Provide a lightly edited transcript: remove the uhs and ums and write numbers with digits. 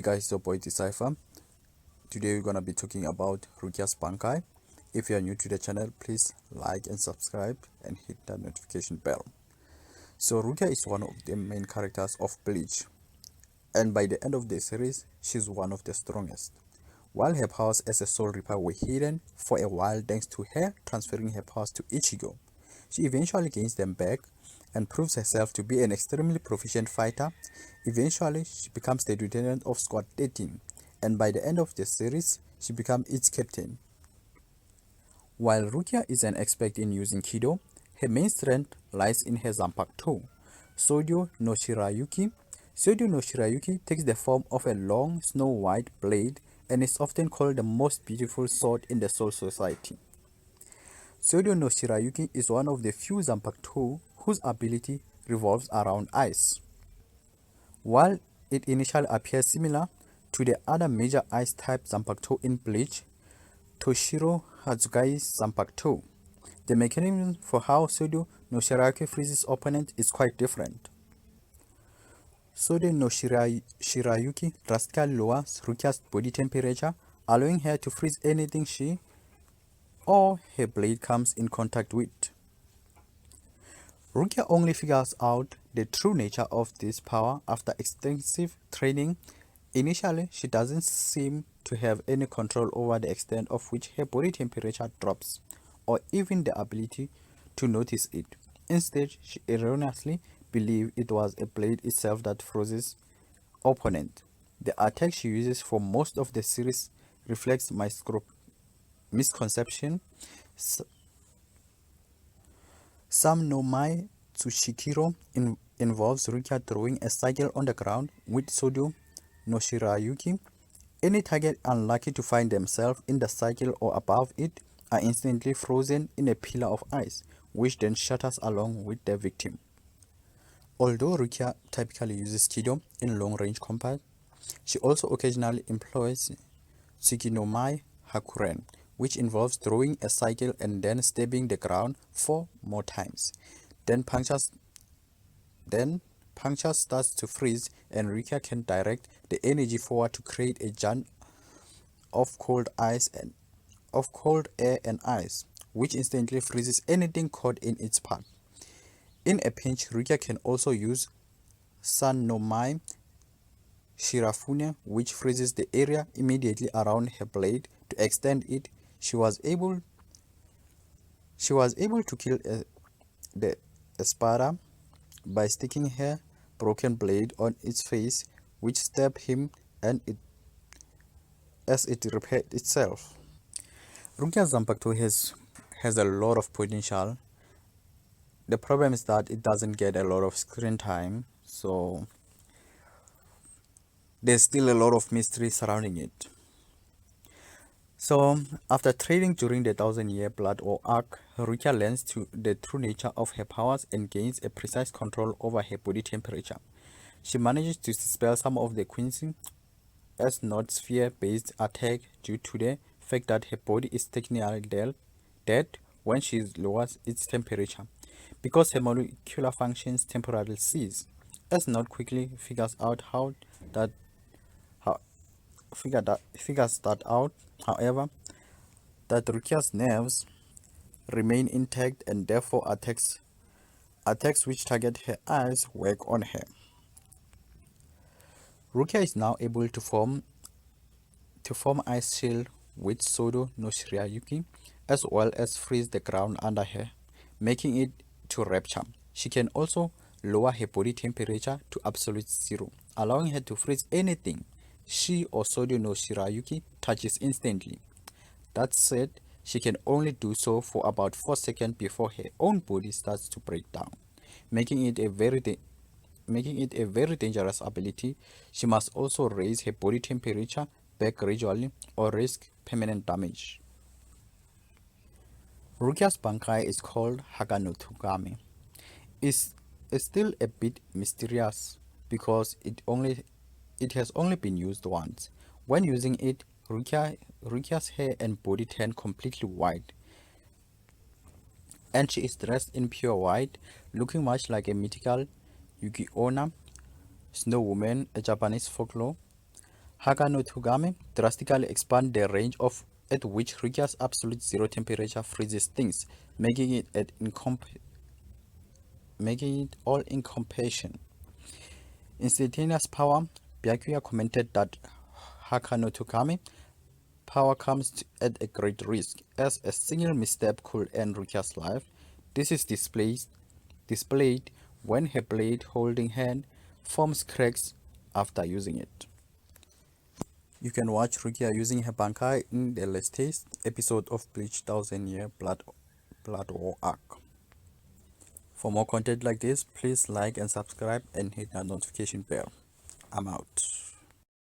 Hey guys, it's your boy Decipher. Today we're gonna be talking about Rukia's bankai. If you are new to the channel, please like and subscribe and hit that notification bell. So Rukia is one of the main characters of Bleach, and by the end of the series, she's one of the strongest. While her powers as a Soul Reaper were hidden for a while thanks to her transferring her powers to Ichigo, she eventually gains them back and proves herself to be an extremely proficient fighter. Eventually, she becomes the lieutenant of Squad 13, and by the end of the series, she becomes its captain. While Rukia is an expert in using Kido, her main strength lies in her Zanpakuto, Sodio no Shirayuki. Sodio no Shirayuki takes the form of a long, snow-white blade and is often called the most beautiful sword in the Soul Society. Sodio no Shirayuki is one of the few Zanpakuto whose ability revolves around ice. While it initially appears similar to the other major ice-type Zanpakuto in Bleach, Toshiro Hazugai's Zanpakuto, the mechanism for how Sodio no Shirayuki freezes opponent is quite different. Sodio no Shirayuki drastically lowers Rukia's body temperature, allowing her to freeze anything she or her blade comes in contact with. Rukia only figures out the true nature of this power after extensive training. Initially, she doesn't seem to have any control over the extent of which her body temperature drops, or even the ability to notice it. Instead, she erroneously believed it was a blade itself that freezes opponent. The attack she uses for most of the series reflects my misconception. Some no Mai Tsushikiro involves Rukia throwing a cycle on the ground with Sodio no Shirayuki. Any target unlucky to find themselves in the cycle or above it are instantly frozen in a pillar of ice, which then shatters along with their victim. Although Rukia typically uses Kido in long-range combat, she also occasionally employs Tsukinomai Hakuren, which involves throwing a cycle and then stabbing the ground 4 more times. Then puncture starts to freeze and Rukia can direct the energy forward to create a jar of cold air and ice, which instantly freezes anything caught in its path. In a pinch, Rukia can also use San no Mai Shirafune, which freezes the area immediately around her blade. To extend it, she was able to kill the Espada by sticking her broken blade on its face, which stabbed him and as it repaired itself. Rukia Zanpakuto has a lot of potential. The problem is that it doesn't get a lot of screen time, so there's still a lot of mystery surrounding it. So, after trading during the 1000-year Blood War arc, Rukia learns the true nature of her powers and gains a precise control over her body temperature. She manages to dispel some of the Quincy as not sphere-based attack due to the fact that her body is technically dead when she lowers its temperature, because her molecular functions temporarily cease. As not quickly figures that out, however, that Rukia's nerves remain intact and therefore attacks which target her eyes work on her. Rukia is now able to form ice shield with Sodo no Shirayuki, as well as freeze the ground under her, making it to rupture. She can also lower her body temperature to absolute zero, allowing her to freeze anything she or Sodio no Shirayuki touches instantly. That said, she can only do so for about 4 seconds before her own body starts to break down, making it a very dangerous ability. She must also raise her body temperature back gradually or risk permanent damage. Rukia's bankai is called Haganotugame. It's still a bit mysterious because it has only been used once. When using it, Rukia's hair and body turn completely white, and she is dressed in pure white, looking much like a mythical Yuki Onna, snow woman, a Japanese folklore. Haka no Togami drastically expand the range of at which Rukia's absolute zero temperature freezes things, making it all incomparison. Instantaneous power. Byakuya commented that Haka no Togami power comes at a great risk, as a single misstep could end Rukia's life. This is displayed when her blade holding hand forms cracks after using it. You can watch Rukia using her bankai in the latest episode of Bleach Thousand Year Blood War arc. For more content like this, please like and subscribe and hit that notification bell. I'm out.